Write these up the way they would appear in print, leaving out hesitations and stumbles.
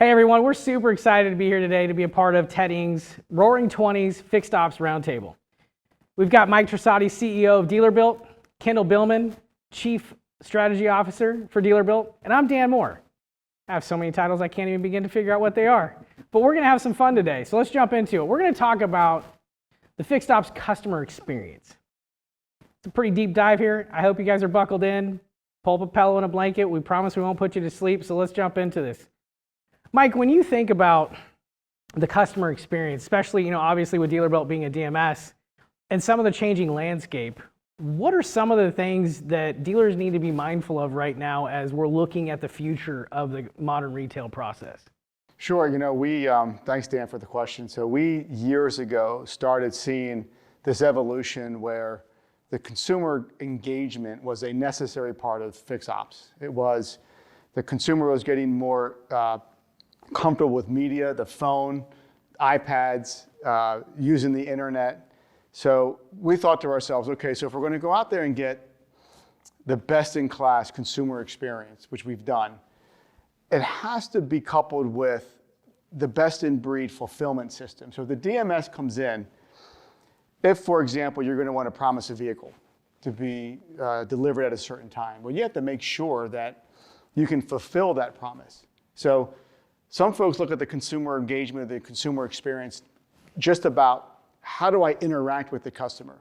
Hey everyone, we're super excited to be here today to be a part of Teddy's Roaring Twenties Fixed Ops Roundtable. We've got Mike Trasati, CEO of DealerBuilt, Kendall Billman, Chief Strategy Officer for DealerBuilt, and I'm Dan Moore. I have so many titles I can't even begin to figure out what they are. But we're going to have some fun today, so let's jump into it. We're going to talk about the Fixed Ops customer experience. It's a pretty deep dive here. I hope you guys are buckled in. Pull up a pillow and a blanket. We promise we won't put you to sleep, so let's jump into this. Mike, when you think about the customer experience, especially, obviously with DealerBuilt being a DMS and some of the changing landscape, what are some of the things that dealers need to be mindful of right now as we're looking at the future of the modern retail process? Sure. Thanks, Dan, for the question. So we, years ago, started seeing this evolution where the consumer engagement was a necessary part of fixed ops. It was the consumer was getting more comfortable with media, the phone, iPads, using the internet. So we thought to ourselves, okay, so if we're going to go out there and get the best-in-class consumer experience, which we've done, it has to be coupled with the best-in-breed fulfillment system. So the DMS comes in, if, for example, you're going to want to promise a vehicle to be delivered at a certain time, well, you have to make sure that you can fulfill that promise. So some folks look at the consumer engagement, the consumer experience, just about how do I interact with the customer?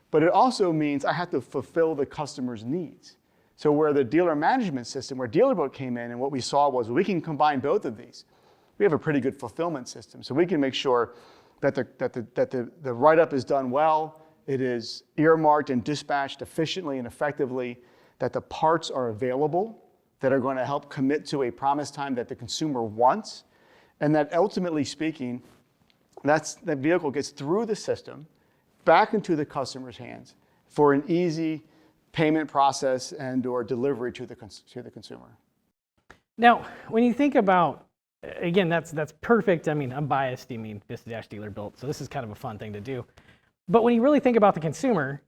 But it also means I have to fulfill the customer's needs. So where the dealer management system, where DealerBuilt came in, and what we saw was we can combine both of these. We have a pretty good fulfillment system. So we can make sure that the write-up is done well, it is earmarked and dispatched efficiently and effectively, that the parts are available, that are going to help commit to a promise time that the consumer wants, and that ultimately speaking, that vehicle gets through the system, back into the customer's hands for an easy payment process and or delivery to the consumer. Now, when you think about, again, that's perfect. I mean, I'm biased. Vista-DealerBuilt, so this is kind of a fun thing to do. But when you really think about the consumer,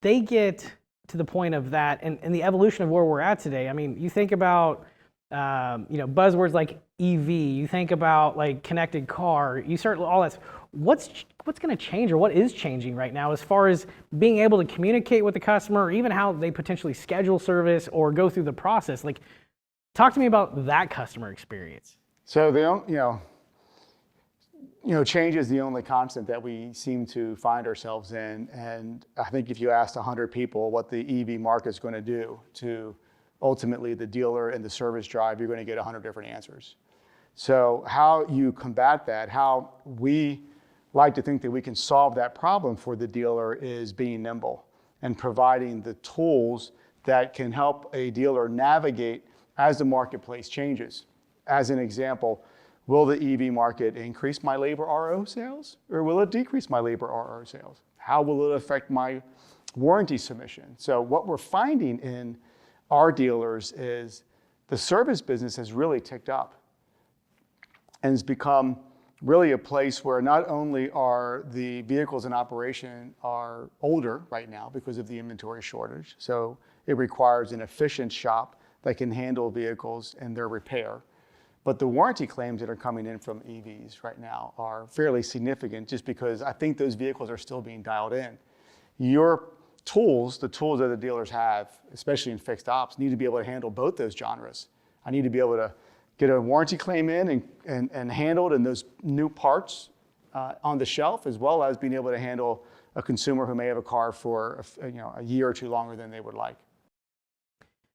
they get to the point of that and the evolution of where we're at today. I mean, you think about buzzwords like EV, you think about like connected car, you start all that. What's going to change, or what is changing right now as far as being able to communicate with the customer, or even how they potentially schedule service or go through the process? Like, talk to me about that customer experience. So change is the only constant that we seem to find ourselves in. And I think if you asked 100 people what the EV market is going to do to ultimately the dealer and the service drive, you're going to get 100 different answers. So how you combat that, how we like to think that we can solve that problem for the dealer, is being nimble and providing the tools that can help a dealer navigate as the marketplace changes. As an example, will the EV market increase my labor RO sales, or will it decrease my labor RO sales? How will it affect my warranty submission? So what we're finding in our dealers is the service business has really ticked up and has become really a place where not only are the vehicles in operation are older right now because of the inventory shortage, so it requires an efficient shop that can handle vehicles and their repair. But the warranty claims that are coming in from EVs right now are fairly significant, just because I think those vehicles are still being dialed in. Your tools, the tools that the dealers have, especially in fixed ops, need to be able to handle both those genres. I need to be able to get a warranty claim in and handled, and those new parts on the shelf, as well as being able to handle a consumer who may have a car for a year or two longer than they would like.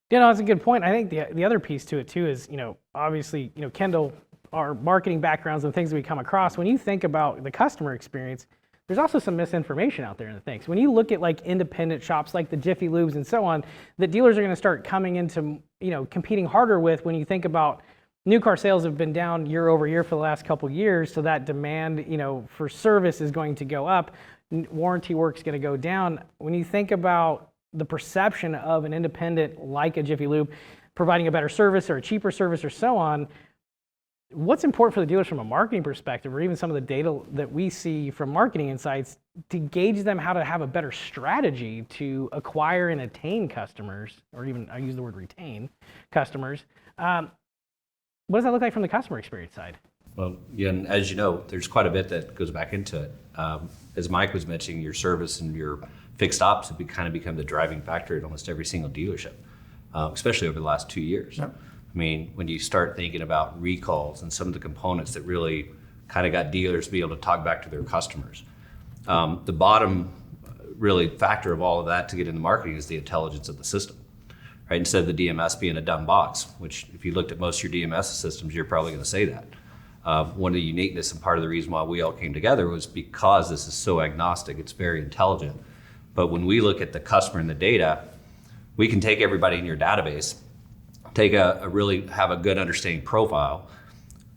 That's a good point. I think the other piece to it too is, obviously, Kendall, our marketing backgrounds and things that we come across, when you think about the customer experience, there's also some misinformation out there in the things. When you look at like independent shops like the Jiffy Lubes and so on, that dealers are going to start coming into, competing harder with. When you think about new car sales have been down year over year for the last couple of years, so that demand, for service is going to go up, warranty work's going to go down. When you think about the perception of an independent like a Jiffy Lube providing a better service or a cheaper service or so on, what's important for the dealers from a marketing perspective, or even some of the data that we see from marketing insights, to gauge them how to have a better strategy to acquire and attain customers, or even I use the word retain customers, what does that look like from the customer experience side? Well, yeah, and as you know, there's quite a bit that goes back into it. As Mike was mentioning, your service and your fixed ops have kind of become the driving factor at almost every single dealership, especially over the last 2 years. Yep. I mean, when you start thinking about recalls and some of the components that really kind of got dealers to be able to talk back to their customers. The bottom really factor of all of that to get into marketing is the intelligence of the system. Right? Instead of the DMS being a dumb box, which if you looked at most of your DMS systems, you're probably going to say that. One of the uniqueness and part of the reason why we all came together was because this is so agnostic, it's very intelligent. But when we look at the customer and the data, we can take everybody in your database, take really have a good understanding profile,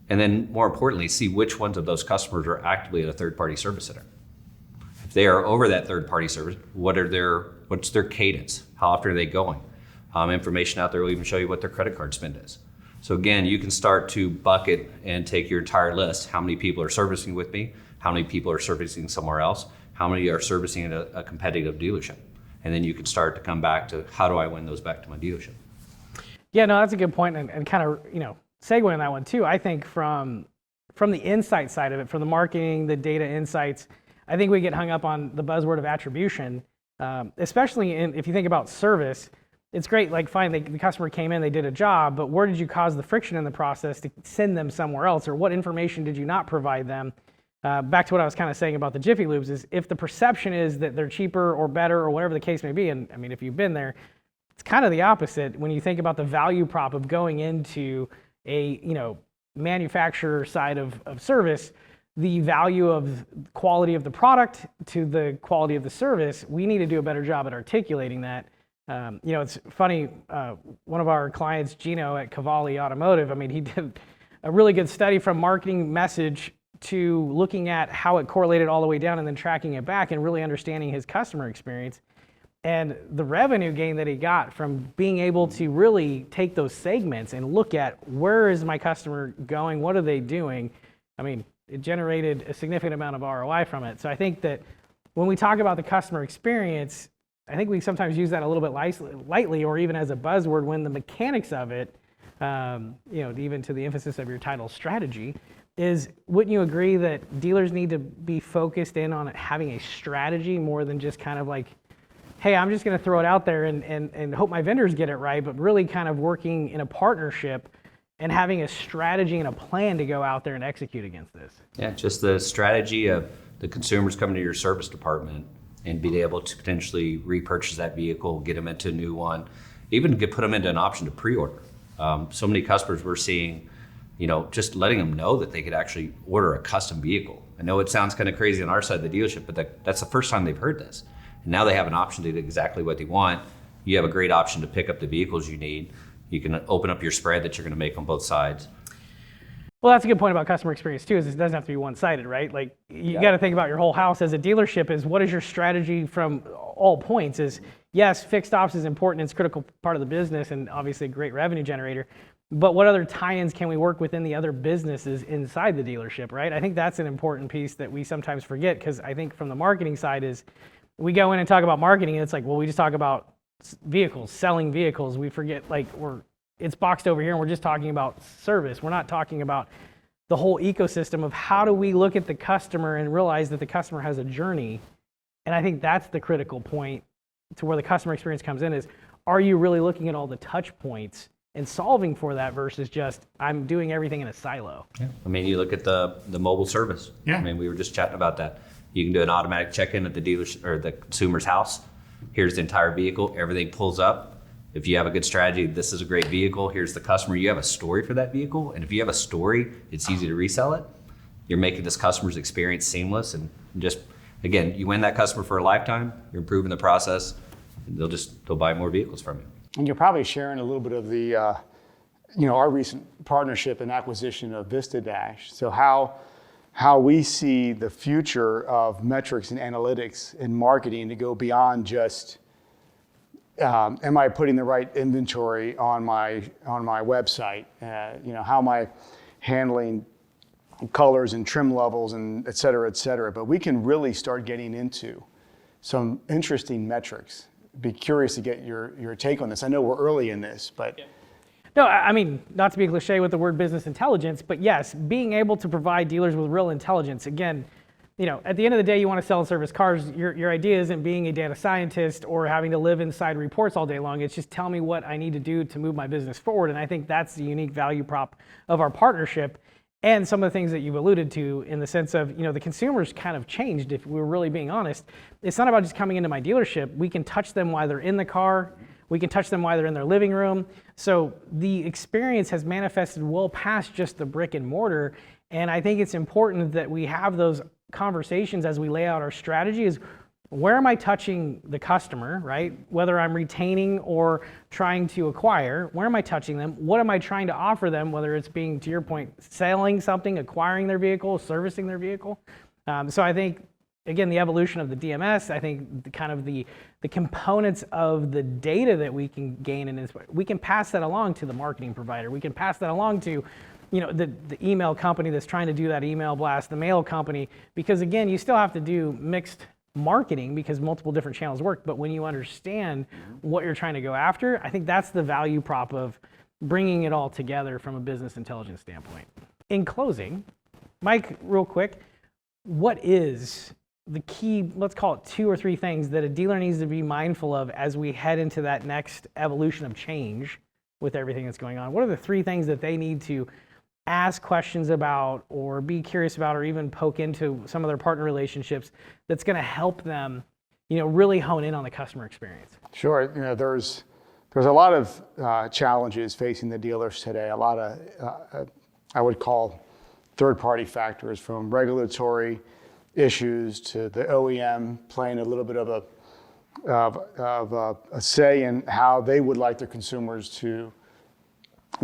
and then more importantly, see which ones of those customers are actively at a third-party service center. If they are over that third-party service, what's their cadence? How often are they going? Information out there will even show you what their credit card spend is. So again, you can start to bucket and take your entire list. How many people are servicing with me? How many people are servicing somewhere else? How many are servicing at a competitive dealership? And then you can start to come back to how do I win those back to my dealership? Yeah, no, that's a good point, and kind of, segue on that one too. I think from the insight side of it, from the marketing, the data insights, I think we get hung up on the buzzword of attribution, especially if you think about service. It's great, like fine, the customer came in, they did a job, but where did you cause the friction in the process to send them somewhere else, or what information did you not provide them? Back to what I was kind of saying about the Jiffy Lubes is if the perception is that they're cheaper or better or whatever the case may be, and I mean, if you've been there, it's kind of the opposite when you think about the value prop of going into a manufacturer side of service, the value of quality of the product to the quality of the service. We need to do a better job at articulating that. It's funny, one of our clients, Gino at Cavalli Automotive, I mean, he did a really good study from marketing message to looking at how it correlated all the way down and then tracking it back and really understanding his customer experience. And the revenue gain that he got from being able to really take those segments and look at where is my customer going, what are they doing? I mean, it generated a significant amount of ROI from it. So I think that when we talk about the customer experience, I think we sometimes use that a little bit lightly or even as a buzzword when the mechanics of it, even to the emphasis of your title strategy, is wouldn't you agree that dealers need to be focused in on having a strategy more than just kind of like, hey, I'm just going to throw it out there and hope my vendors get it right, but really kind of working in a partnership and having a strategy and a plan to go out there and execute against this? Yeah, just the strategy of the consumers coming to your service department and being able to potentially repurchase that vehicle, get them into a new one, even put them into an option to pre-order. So many customers we're seeing, just letting them know that they could actually order a custom vehicle. I know it sounds kind of crazy on our side of the dealership, but that's the first time they've heard this. And now they have an option to do exactly what they want. You have a great option to pick up the vehicles you need. You can open up your spread that you're going to make on both sides. Well, that's a good point about customer experience too, is it doesn't have to be one-sided, right? Like you got to think about your whole house as a dealership is what is your strategy from all points is, yes, fixed ops is important. It's a critical part of the business and obviously a great revenue generator. But what other tie-ins can we work within the other businesses inside the dealership, right? I think that's an important piece that we sometimes forget because I think from the marketing side is we go in and talk about marketing and it's like, well, we just talk about vehicles, selling vehicles. We forget it's boxed over here and we're just talking about service. We're not talking about the whole ecosystem of how do we look at the customer and realize that the customer has a journey. And I think that's the critical point to where the customer experience comes in is, are you really looking at all the touch points and solving for that versus just, I'm doing everything in a silo? Yeah. I mean, you look at the mobile service. Yeah. I mean, we were just chatting about that. You can do an automatic check-in at the dealer's or the consumer's house. Here's the entire vehicle. Everything pulls up. If you have a good strategy, this is a great vehicle. Here's the customer. You have a story for that vehicle. And if you have a story, it's easy to resell it. You're making this customer's experience seamless. And just, again, you win that customer for a lifetime. You're improving the process. And they'll buy more vehicles from you. And you're probably sharing a little bit of the, our recent partnership and acquisition of VistaDash. So how we see the future of metrics and analytics in marketing to go beyond just, am I putting the right inventory on my website? How am I handling colors and trim levels and et cetera, et cetera. But we can really start getting into some interesting metrics. Be curious to get your take on this. I know we're early in this, but. Yeah. No, I mean, not to be cliche with the word business intelligence, but yes, being able to provide dealers with real intelligence. Again, at the end of the day, you want to sell and service cars. Your idea isn't being a data scientist or having to live inside reports all day long. It's just tell me what I need to do to move my business forward. And I think that's the unique value prop of our partnership and some of the things that you've alluded to in the sense of, the consumers kind of changed, if we're really being honest. It's not about just coming into my dealership. We can touch them while they're in the car. We can touch them while they're in their living room. So the experience has manifested well past just the brick and mortar. And I think it's important that we have those conversations as we lay out our strategy is where am I touching the customer, right? Whether I'm retaining or trying to acquire, where am I touching them? What am I trying to offer them? Whether it's being, to your point, selling something, acquiring their vehicle, servicing their vehicle. So I think, again, the evolution of the DMS, I think the components of the data that we can gain, and we can pass that along to the marketing provider. We can pass that along to the email company that's trying to do that email blast, the mail company, because again, you still have to do mixed marketing because multiple different channels work. But when you understand what you're trying to go after, I think that's the value prop of bringing it all together from a business intelligence standpoint. In closing, Mike, real quick, what is the key, let's call it 2 or 3 things that a dealer needs to be mindful of as we head into that next evolution of change with everything that's going on? What are the 3 things that they need to ask questions about or be curious about or even poke into some of their partner relationships that's going to help them, really hone in on the customer experience? Sure. There's a lot of challenges facing the dealers today. A lot of, I would call third-party factors, from regulatory issues to the OEM playing a little bit of a say in how they would like their consumers to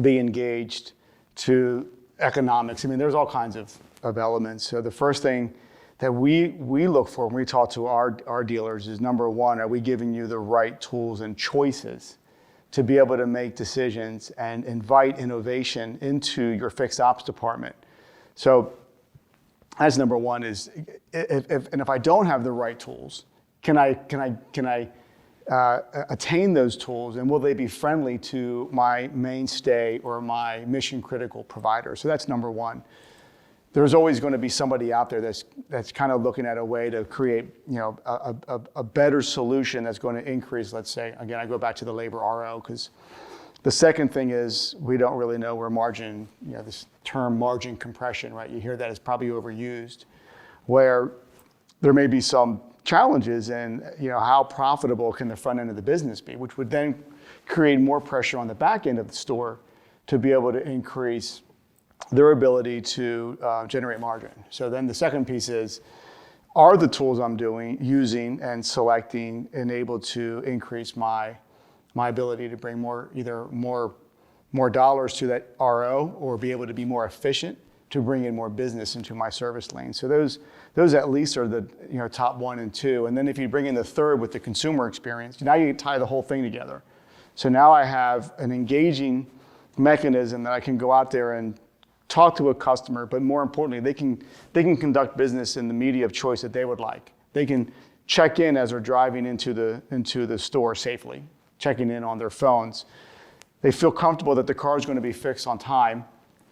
be engaged, to economics. I mean, there's all kinds of elements. So the first thing that we look for when we talk to our dealers is, number one, are we giving you the right tools and choices to be able to make decisions and invite innovation into your fixed ops department? So that's number one. Is if I don't have the right tools, can I attain those tools, and will they be friendly to my mainstay or my mission critical provider? So that's number one. There's always going to be somebody out there that's kind of looking at a way to create a better solution that's going to increase, let's say, again, I go back to the labor RO, because the second thing is we don't really know where margin, this term margin compression, right? You hear that is probably overused, where there may be some challenges in how profitable can the front end of the business be, which would then create more pressure on the back end of the store to be able to increase their ability to generate margin. So then the second piece is, are the tools I'm using and selecting enabled to increase my ability to bring more dollars to that RO, or be able to be more efficient to bring in more business into my service lane? So those at least are the top 1 and 2. And then if you bring in the third with the consumer experience, now you tie the whole thing together. So now I have an engaging mechanism that I can go out there and talk to a customer, but more importantly, they can conduct business in the media of choice that they would like. They can check in as they're driving into the store safely, checking in on their phones. They feel comfortable that the car is going to be fixed on time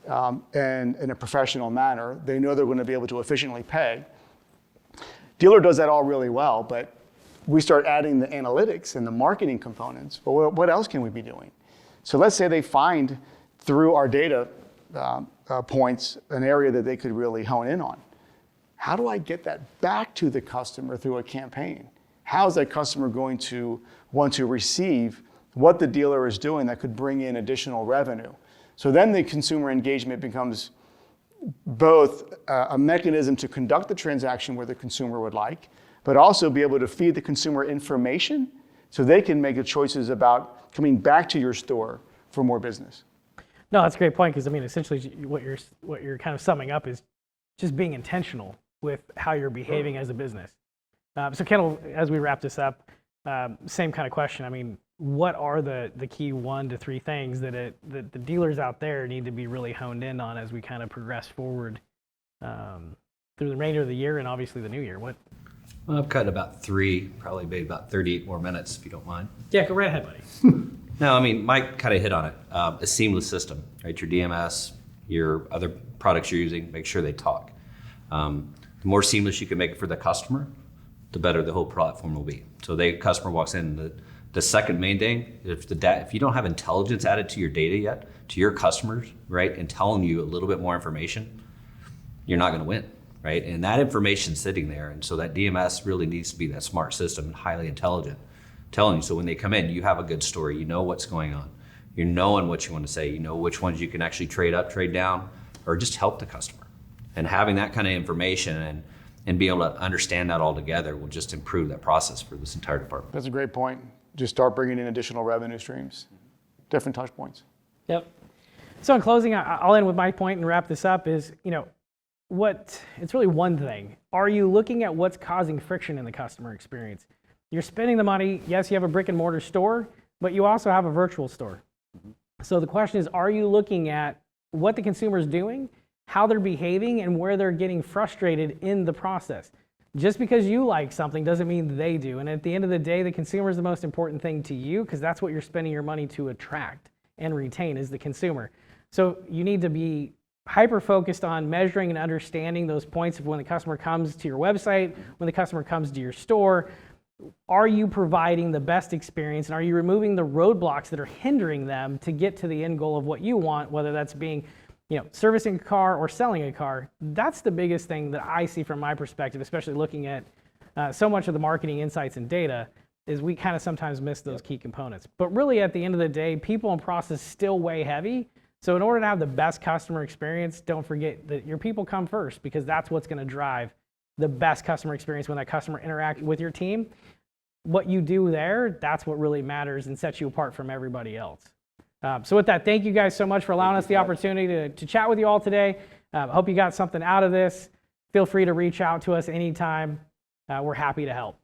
and in a professional manner. They know they're going to be able to efficiently pay. Dealer does that all really well, but we start adding the analytics and the marketing components. But what else can we be doing? So let's say they find through our data points an area that they could really hone in on. How do I get that back to the customer through a campaign? How is that customer going to want to receive what the dealer is doing that could bring in additional revenue? So then the consumer engagement becomes both a mechanism to conduct the transaction where the consumer would like, but also be able to feed the consumer information so they can make the choices about coming back to your store for more business. No, that's a great point, because essentially what you're kind of summing up is just being intentional with how you're behaving as a business. So Kendall, as we wrap this up, same kind of question. What are the key 1 to 3 things that the dealers out there need to be really honed in on as we kind of progress forward through the remainder of the year and obviously the new year? Well, I've cut about 3, probably maybe about 38 more minutes, if you don't mind. Yeah, go right ahead, buddy. No, I mean, Mike kind of hit on it. A seamless system, right? Your DMS, your other products you're using, make sure they talk. The more seamless you can make it for the customer, the better the whole platform will be. So the customer walks in, the second main thing, if you don't have intelligence added to your data yet, to your customers, right, and telling you a little bit more information, you're not going to win, right? And that information's sitting there, and so that DMS really needs to be that smart system and highly intelligent, telling you so when they come in, you have a good story, you know what's going on, you're knowing what you want to say, you know which ones you can actually trade up, trade down, or just help the customer. And having that kind of information and be able to understand that all together will just improve that process for this entire department. That's a great point. Just start bringing in additional revenue streams, different touch points. Yep. So in closing, I'll end with my point and wrap this up is, it's really one thing. Are you looking at what's causing friction in the customer experience? You're spending the money. Yes, you have a brick and mortar store, but you also have a virtual store. So the question is, are you looking at what the consumer is doing, how they're behaving, and where they're getting frustrated in the process? Just because you like something doesn't mean they do. And at the end of the day, the consumer is the most important thing to you because that's what you're spending your money to attract and retain is the consumer. So you need to be hyper-focused on measuring and understanding those points of when the customer comes to your website, when the customer comes to your store. Are you providing the best experience, and are you removing the roadblocks that are hindering them to get to the end goal of what you want, whether that's being servicing a car or selling a car? That's the biggest thing that I see from my perspective, especially looking at so much of the marketing insights and data, is we kind of sometimes miss those key components. But really at the end of the day, people and process still weigh heavy. So in order to have the best customer experience, don't forget that your people come first because that's what's going to drive the best customer experience when that customer interacts with your team. What you do there, that's what really matters and sets you apart from everybody else. So with that, thank you guys so much for allowing us the opportunity to chat with you all today. I hope you got something out of this. Feel free to reach out to us anytime. We're happy to help.